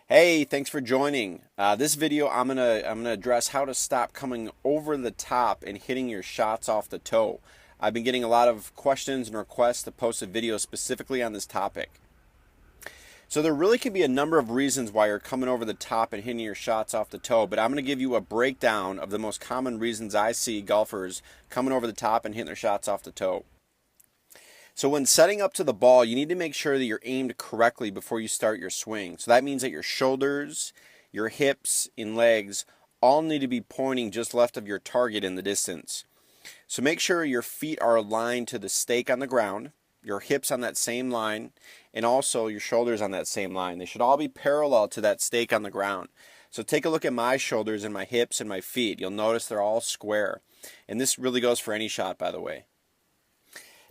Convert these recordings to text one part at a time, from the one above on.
Hey, thanks for joining. This video, I'm gonna address how to stop coming over the top and hitting your shots off the toe. I've been getting a lot of questions and requests to post a video specifically on this topic. So there really can be a number of reasons why you're coming over the top and hitting your shots off the toe, but I'm going to give you a breakdown of the most common reasons I see golfers coming over the top and hitting their shots off the toe. So when setting up to the ball, you need to make sure that you're aimed correctly before you start your swing. So that means that your shoulders, your hips, and legs all need to be pointing just left of your target in the distance. So make sure your feet are aligned to the stake on the ground, your hips on that same line, and also your shoulders on that same line. They should all be parallel to that stake on the ground. So take a look at my shoulders and my hips and my feet. You'll notice they're all square. And this really goes for any shot, by the way.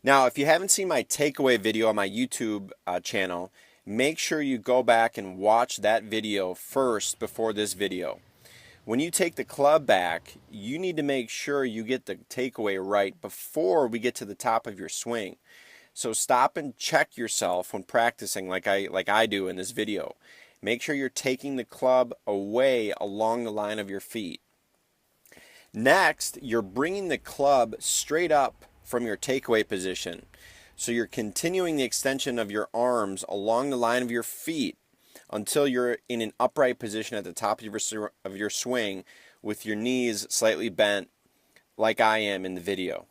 Now, if you haven't seen my takeaway video on my YouTube channel, make sure you go back and watch that video first before this video. When you take the club back, you need to make sure you get the takeaway right before we get to the top of your swing. So stop and check yourself when practicing like I do in this video. Make sure you're taking the club away along the line of your feet. Next, you're bringing the club straight up from your takeaway position. So you're continuing the extension of your arms along the line of your feet until you're in an upright position at the top of your swing with your knees slightly bent like I am in the video.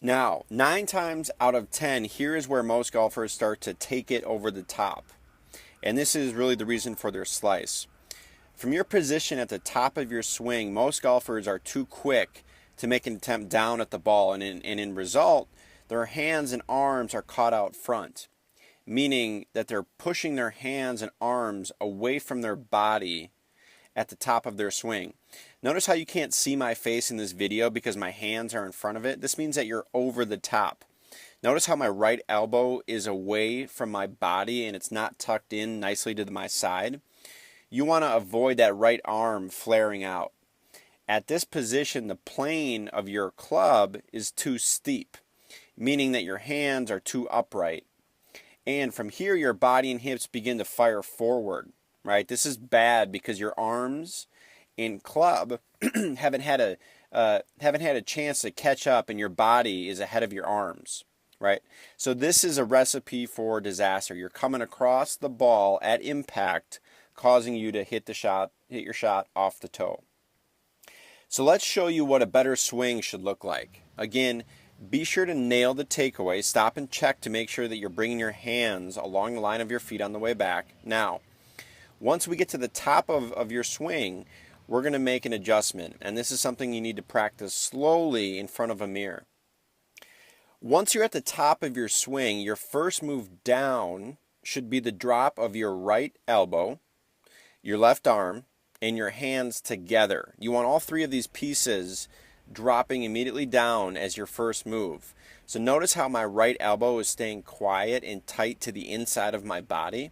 Now, 9 times out of 10, here is where most golfers start to take it over the top. And this is really the reason for their slice. From your position at the top of your swing, most golfers are too quick to make an attempt down at the ball, and in result, their hands and arms are caught out front, meaning that they're pushing their hands and arms away from their body at the top of their swing. Notice how you can't see my face in this video because my hands are in front of it. This means that you're over the top. Notice how my right elbow is away from my body and it's not tucked in nicely to my side. You want to avoid that right arm flaring out. At this position, the plane of your club is too steep, meaning that your hands are too upright. And from here, your body and hips begin to fire forward, right? This is bad because your arms and club haven't had a chance to catch up, and your body is ahead of your arms, right? So this is a recipe for disaster. You're coming across the ball at impact, causing you to hit your shot off the toe. So let's show you what a better swing should look like. Again, be sure to nail the takeaway. Stop and check to make sure that you're bringing your hands along the line of your feet on the way back. Now, once we get to the top of your swing, we're going to make an adjustment. And this is something you need to practice slowly in front of a mirror. Once you're at the top of your swing, your first move down should be the drop of your right elbow, your left arm, and your hands together. You want all three of these pieces dropping immediately down as your first move. So notice how my right elbow is staying quiet and tight to the inside of my body.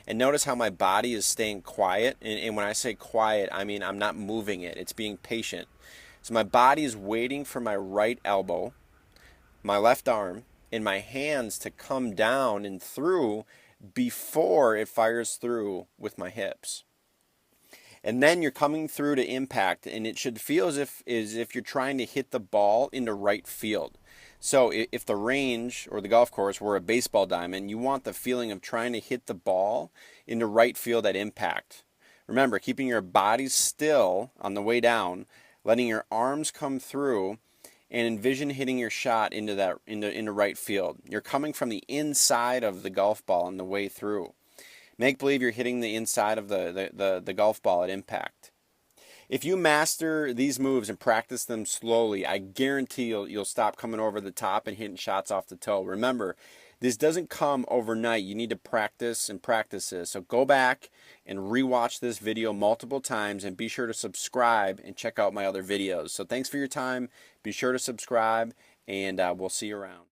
And notice how my body is staying quiet. And when I say quiet, I mean I'm not moving it. It's being patient. So my body is waiting for my right elbow, my left arm, and my hands to come down and through before it fires through with my hips. And then you're coming through to impact, and it should feel as if you're trying to hit the ball into right field. So if the range or the golf course were a baseball diamond, you want the feeling of trying to hit the ball into right field at impact. Remember, keeping your body still on the way down, letting your arms come through, and envision hitting your shot into right field. You're coming from the inside of the golf ball on the way through. Make believe you're hitting the inside of the golf ball at impact. If you master these moves and practice them slowly, I guarantee you'll stop coming over the top and hitting shots off the toe. Remember, this doesn't come overnight. You need to practice and practice this. So go back and rewatch this video multiple times, and be sure to subscribe and check out my other videos. So thanks for your time. Be sure to subscribe, and we'll see you around.